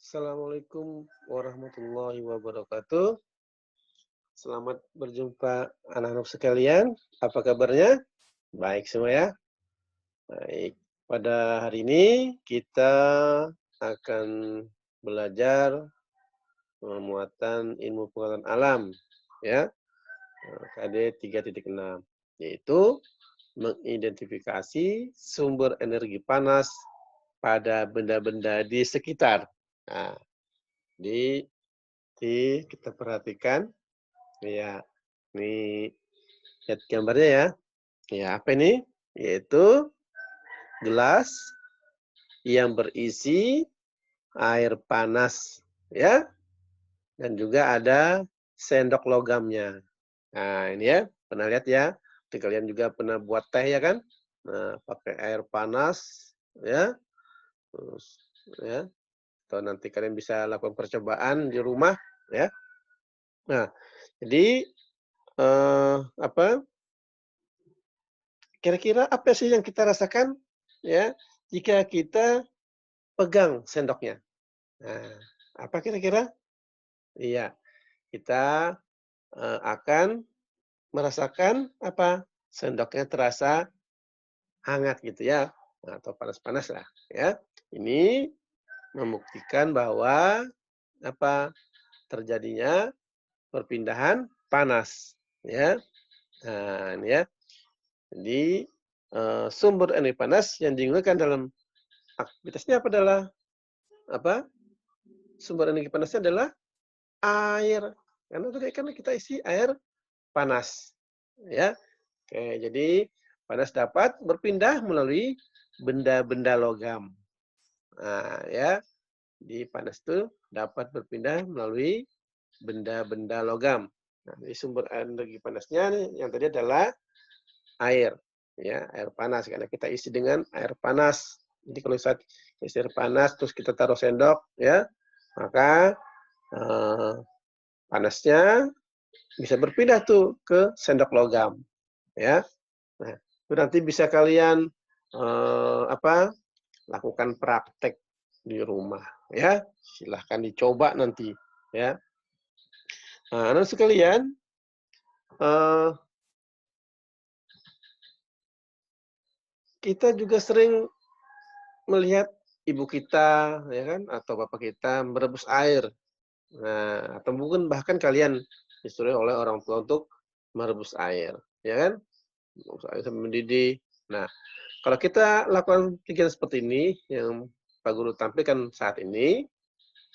Assalamualaikum warahmatullahi wabarakatuh. Selamat berjumpa anak-anak sekalian. Apa kabarnya? Baik semua ya? Baik. Pada hari ini kita akan belajar pemuatan ilmu pengetahuan alam ya, KD 3.6, yaitu mengidentifikasi sumber energi panas pada benda-benda di sekitar. Nah, di kita perhatikan ya, ini lihat gambarnya ya. Ya, apa ini? Yaitu gelas yang berisi air panas ya, dan juga ada sendok logamnya. Nah, ini ya, pernah lihat ya? Nanti kalian juga pernah buat teh ya kan? Nah, pakai air panas ya, terus ya, atau nanti kalian bisa lakukan percobaan di rumah ya. Nah, jadi apa? Kira-kira apa sih yang kita rasakan ya jika kita pegang sendoknya? Nah, apa kira-kira? Iya, kita, akan merasakan apa? Sendoknya terasa hangat gitu ya, atau panas-panas lah ya. Ini membuktikan bahwa apa? Terjadinya perpindahan panas ya. Nah, ini ya. Jadi, sumber energi panas yang digunakan dalam aktivitasnya apa adalah apa? Sumber energi panasnya adalah air. Karena tadi kan kita isi air panas, ya. Oke, jadi panas dapat berpindah melalui benda-benda logam. Nah, ya. Di panas itu dapat berpindah melalui benda-benda logam. Nah, jadi sumber energi panasnya nih, yang tadi adalah air, ya, air panas karena kita isi dengan air panas. Jadi kalau saat isi air panas terus kita taruh sendok, ya, maka panasnya bisa berpindah tuh ke sendok logam, ya. Nah, itu nanti bisa kalian apa? Lakukan praktek di rumah, ya. Silahkan dicoba nanti, ya. Nah, anak sekalian, eh, kita juga sering melihat ibu kita, ya kan, atau bapak kita merebus air. Nah, atau mungkin bahkan kalian disuruh oleh orang tua untuk merebus air, ya kan? Merebus air sampai mendidih. Nah, kalau kita lakukan kegiatan seperti ini yang Pak Guru tampilkan saat ini,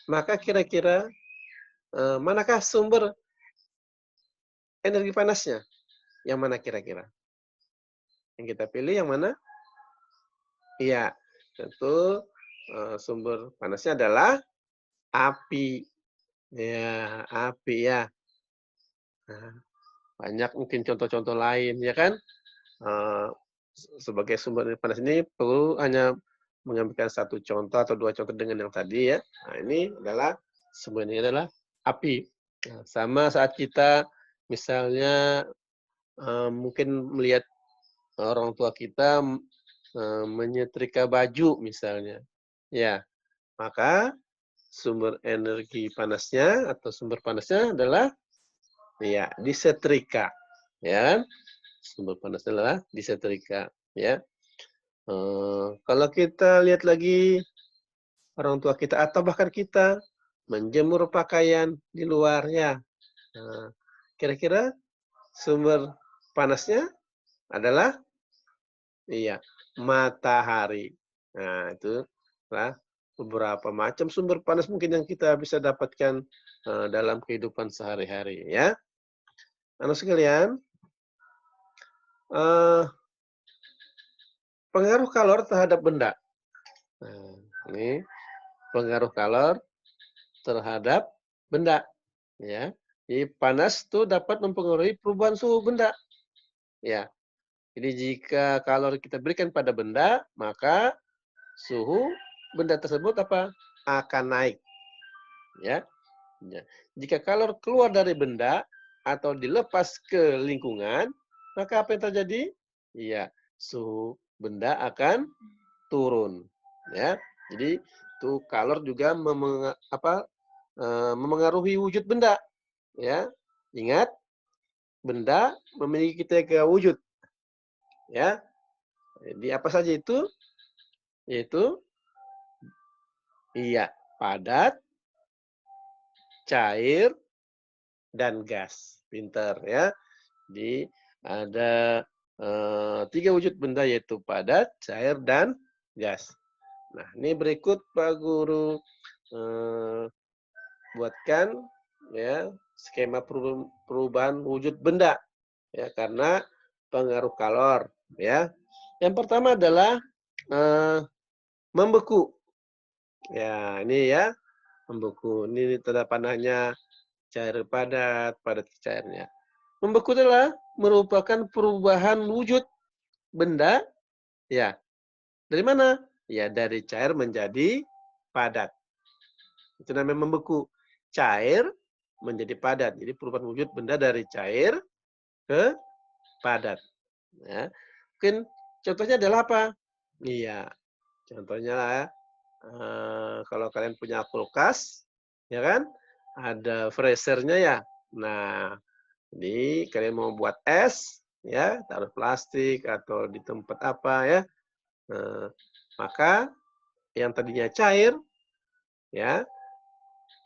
maka kira-kira manakah sumber energi panasnya? Yang mana kira-kira? Yang kita pilih yang mana? Iya, tentu sumber panasnya adalah api. Ya, api ya. Nah, banyak mungkin contoh-contoh lain ya kan? Eee, sebagai sumber energi panas ini perlu hanya mengambilkan satu contoh atau 2 contoh dengan yang tadi ya. Nah, ini adalah sumbernya adalah api. Nah, sama saat kita misalnya, mungkin melihat orang tua kita, menyetrika baju misalnya, ya, maka sumber energi panasnya atau sumber panasnya adalah ya disetrika, ya kan? Sumber panasnya adalah disetrika, ya. Kalau kita lihat lagi orang tua kita atau bahkan kita menjemur pakaian di luar ya, kira-kira sumber panasnya adalah iya, matahari. Nah, itu lah beberapa macam sumber panas mungkin yang kita bisa dapatkan, dalam kehidupan sehari-hari ya. Anak sekalian, eee, pengaruh kalor terhadap benda. Nah, ini pengaruh kalor terhadap benda, ya. Jadi panas itu dapat mempengaruhi perubahan suhu benda, ya. Jadi jika kalor kita berikan pada benda, maka suhu benda tersebut apa? Akan naik, ya. Ya. Jika kalor keluar dari benda atau dilepas ke lingkungan, maka apa yang terjadi? Iya, suhu benda akan turun, ya. Jadi itu kalor juga memengaruhi wujud benda, ya. Ingat, benda memiliki 3 wujud, ya. Jadi apa saja itu? Yaitu iya, padat, cair, dan gas. Pinter ya. Jadi ada 3 wujud benda yaitu padat, cair, dan gas. Nah, ini berikut Pak Guru eee, buatkan ya skema perubahan wujud benda ya karena pengaruh kalor ya. Yang pertama adalah eee, membeku. Ya, ini ya, membeku. Ini tanda panahnya cair padat, padat cairnya. Membeku adalah merupakan perubahan wujud benda ya. Dari mana? Ya dari cair menjadi padat. Itu namanya membeku. Cair menjadi padat. Jadi perubahan wujud benda dari cair ke padat. Ya. Mungkin contohnya adalah apa? Iya, contohnya kalau kalian punya kulkas, ya kan? Ada freezernya ya. Nah, jadi kalian mau buat es, ya, taruh plastik atau di tempat apa ya, eee, maka yang tadinya cair, ya,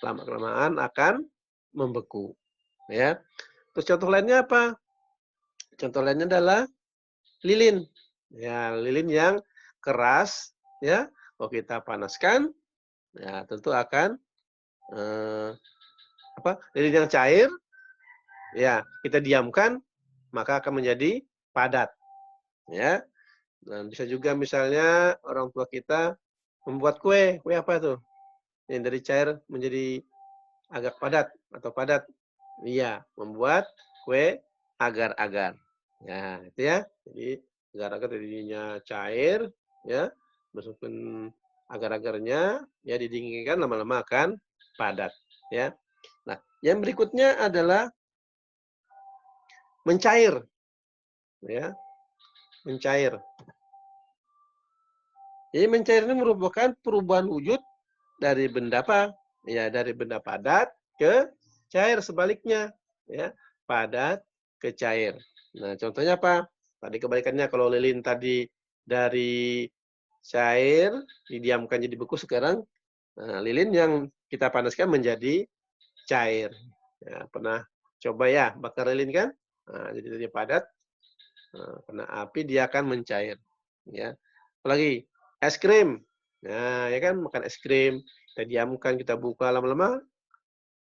lama-kelamaan akan membeku, ya. Terus contoh lainnya apa? Contoh lainnya adalah lilin. Ya, lilin yang keras, ya, kalau kita panaskan, ya tentu akan, eee, lilin yang cair, ya, kita diamkan, maka akan menjadi padat, ya. Dan bisa juga misalnya orang tua kita membuat kue, kue apa tuh? Yang dari cair menjadi agak padat atau padat. Iya, membuat kue agar-agar. Ya, itu ya. Jadi agar-agar tadinya cair, ya, masukkan agar-agarnya, ya didinginkan lama-lama akan padat, ya. Nah, yang berikutnya adalah mencair, ya, mencair. Jadi mencair ini merupakan perubahan wujud dari benda apa? Ya, dari benda padat ke cair sebaliknya, ya. Padat ke cair. Nah, contohnya apa? Tadi kebalikannya kalau lilin tadi dari cair didiamkan jadi beku sekarang lilin yang kita panaskan menjadi cair. Ya, pernah coba ya bakar lilin kan? Nah, jadi dia padat, kena api dia akan mencair, ya. Apalagi es krim. Nah, ya kan makan es krim, kita diamkan, kita buka lama-lama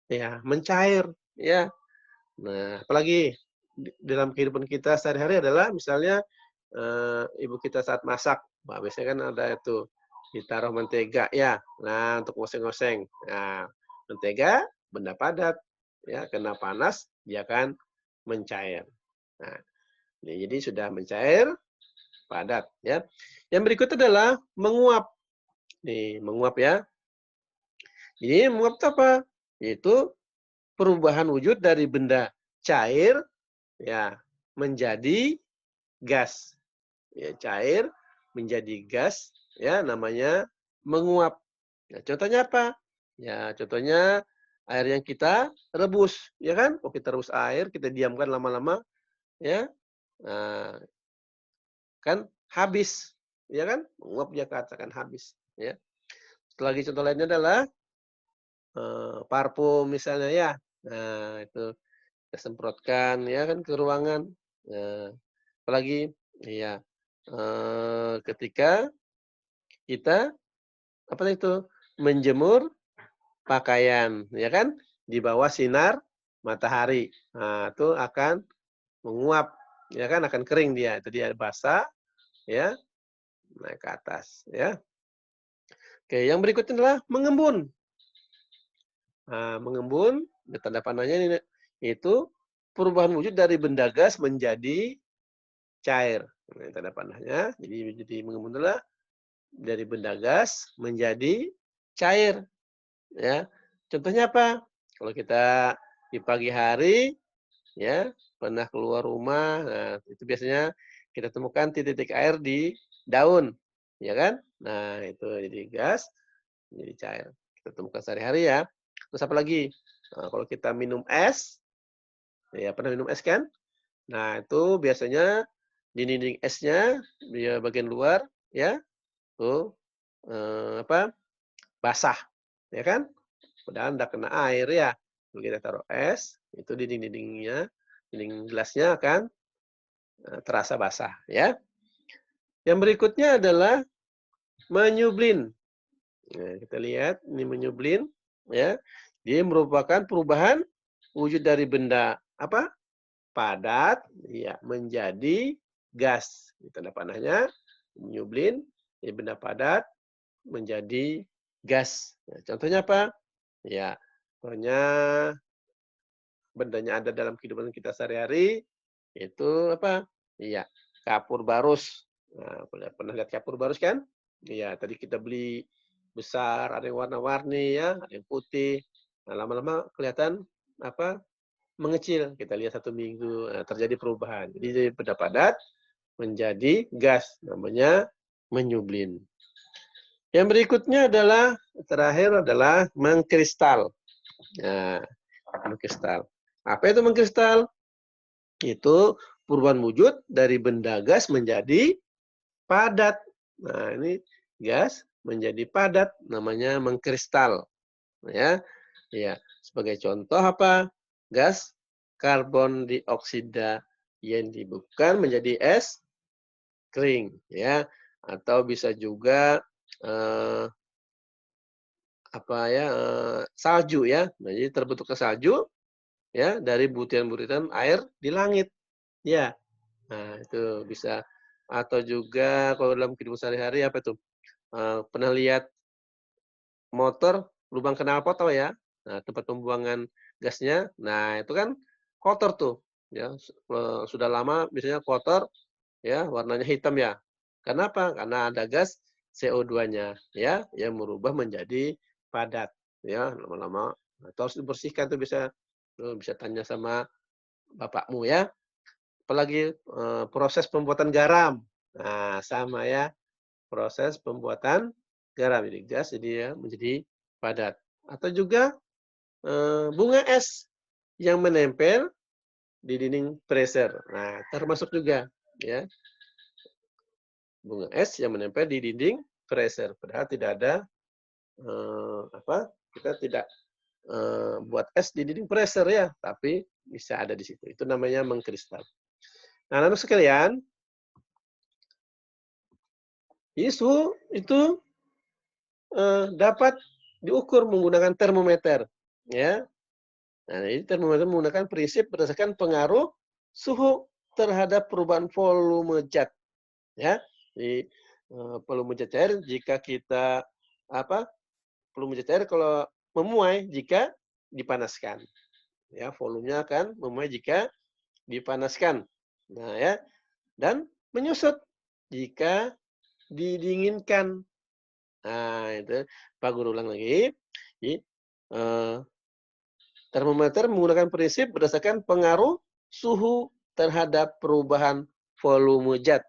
ya mencair, ya. Nah, apalagi dalam kehidupan kita sehari-hari adalah misalnya, ibu kita saat masak, wah biasanya kan ada itu, ditaruh mentega ya, nah untuk ngoseng-ngoseng. Nah, mentega benda padat, ya kena panas dia akan mencair. Nah, jadi sudah mencair, padat ya. Yang berikut adalah menguap. Nih, menguap ya. Jadi menguap itu apa? Yaitu perubahan wujud dari benda cair ya menjadi gas. Ya, cair menjadi gas ya namanya menguap. Ya, contohnya apa? Ya, contohnya air yang kita rebus, ya kan? Kalau kita rebus air, kita diamkan lama-lama, ya, nah, kan habis, ya kan? Menguap dia katakan habis, ya. Lagi contoh lainnya adalah parfum misalnya ya. Nah, itu kita semprotkan ya kan ke ruangan. Nah, apalagi iya, ketika kita apa itu, menjemur pakaian, ya kan, di bawah sinar matahari. Nah, itu akan menguap, ya kan, akan kering dia. Itu dia basah, ya, naik ke atas, ya. Oke, yang berikutnya adalah mengembun. Nah, mengembun, tanda panahnya ini itu perubahan wujud dari benda gas menjadi cair. Nah, tanda panahnya. Jadi mengembun adalah dari benda gas menjadi cair, ya. Contohnya apa? Kalau kita di pagi hari, ya, pernah keluar rumah, nah itu biasanya kita temukan titik-titik air di daun. ya kan? Nah, itu jadi gas, jadi cair. Kita temukan sehari-hari ya. Terus apa lagi? Kalau kita minum es, ya pernah minum es kan? Nah, itu biasanya di dinding esnya, dia bagian luar, ya, tuh, apa, basah, ya kan? Padahal ndak kena air ya. Kalau kita taruh es, itu dinding-dindingnya, dinding gelasnya akan, terasa basah, ya. Yang berikutnya adalah menyublin. Nah, kita lihat ini menyublin, ya. Dia merupakan perubahan wujud dari benda apa? Padat, ya, menjadi gas. Tanda panahnya menyublin dari benda padat menjadi gas. Nah, contohnya apa? Ya, contohnya bendanya ada dalam kehidupan kita sehari-hari, itu apa? Iya, kapur barus. Nah, pernah lihat kapur barus kan? Iya, tadi kita beli besar, ada yang warna-warni ya, ada yang putih. Nah, lama-lama kelihatan apa? Mengecil. Kita lihat 1 minggu, nah, terjadi perubahan. Jadi dari benda padat menjadi gas, namanya menyublin. Yang berikutnya adalah terakhir adalah mengkristal. Nah, mengkristal. Apa itu mengkristal? Itu perubahan wujud dari benda gas menjadi padat. Nah, ini gas menjadi padat, namanya mengkristal. Ya, ya. Sebagai contoh apa? Gas karbon dioksida yang dibubuhkan menjadi es kering, ya. Atau bisa juga apa ya? Salju ya. Nah, jadi terbentuknya salju ya dari butiran-butiran air di langit. Ya. Nah, itu bisa atau juga kalau dalam kehidupan sehari-hari apa itu? Pernah lihat motor lubang knalpot tahu ya? Nah, tempat pembuangan gasnya. Nah, itu kan kotor tuh, ya. Sudah lama biasanya kotor, ya, warnanya hitam ya. Kenapa? Karena ada gas CO2-nya, ya, yang merubah menjadi padat, ya, lama-lama. Nah, itu harus dibersihkan tuh bisa tanya sama bapakmu ya. Apalagi, proses pembuatan garam. Nah, sama ya, proses pembuatan garam. Jadi gas jadi ya menjadi padat. Atau juga, bunga es yang menempel di dinding freezer. Nah, termasuk juga ya, bunga es yang menempel di dinding freezer. Padahal tidak ada, apa, kita tidak, buat es di dinding freezer ya, tapi bisa ada di situ. Itu namanya mengkristal. Nah, anak sekalian, suhu itu, dapat diukur menggunakan termometer, ya. Nah, ini termometer menggunakan prinsip berdasarkan pengaruh suhu terhadap perubahan volume zat, ya. Jadi, volume zat cair jika kita apa, volume zat cair kalau memuai jika dipanaskan, ya. Volumenya akan memuai jika dipanaskan. Nah, ya, dan menyusut jika didinginkan. Nah, itu Pak Guru ulang lagi. Jadi, eee, termometer menggunakan prinsip berdasarkan pengaruh suhu terhadap perubahan volume zat,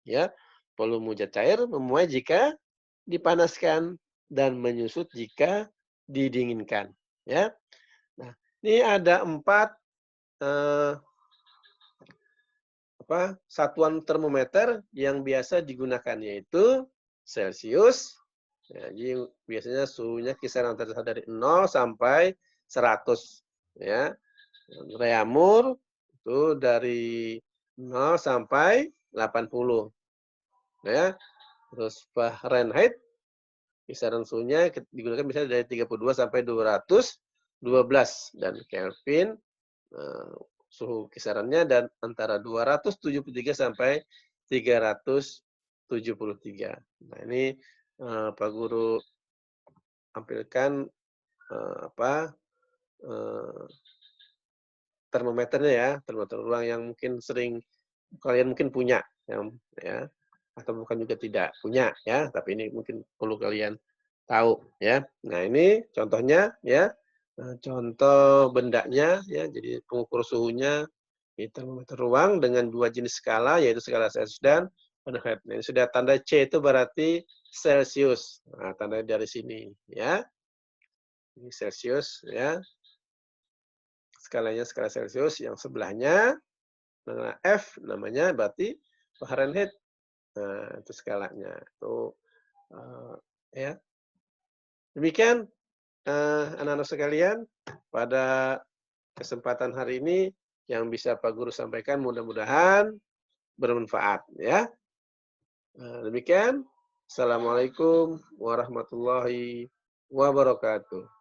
ya. Volume zat cair memuai jika dipanaskan dan menyusut jika didinginkan, ya. Nah, ini ada 4, eee, satuan termometer yang biasa digunakan, yaitu Celcius. Ya, jadi biasanya suhunya kisaran dari 0 sampai 100, ya. Reaumur itu dari 0 sampai 80, ya. Terus Fahrenheit kisaran suhunya digunakan misalnya dari 32 sampai 212 dan Kelvin suhu kisarannya dan antara 273 sampai 373. Nah, ini Pak Guru tampilkan apa eh, termometernya ya, termometer ruang yang mungkin sering kalian mungkin punya, ya, atau bukan juga tidak punya ya, tapi ini mungkin perlu kalian tahu ya. Nah, ini contohnya ya, contoh bendanya ya, jadi pengukur suhunya di termometer ruang dengan 2 jenis skala yaitu skala Celsius dan Fahrenheit. Nah, ini sudah tanda C itu berarti Celcius. Nah, tandanya dari sini ya. Ini Celcius ya. Skalanya skala Celcius, yang sebelahnya nah, F namanya berarti Fahrenheit. Nah, itu skalanya. Itu ya. Demikian anak-anak sekalian pada kesempatan hari ini yang bisa Pak Guru sampaikan mudah-mudahan bermanfaat ya. Demikian. Assalamualaikum warahmatullahi wabarakatuh.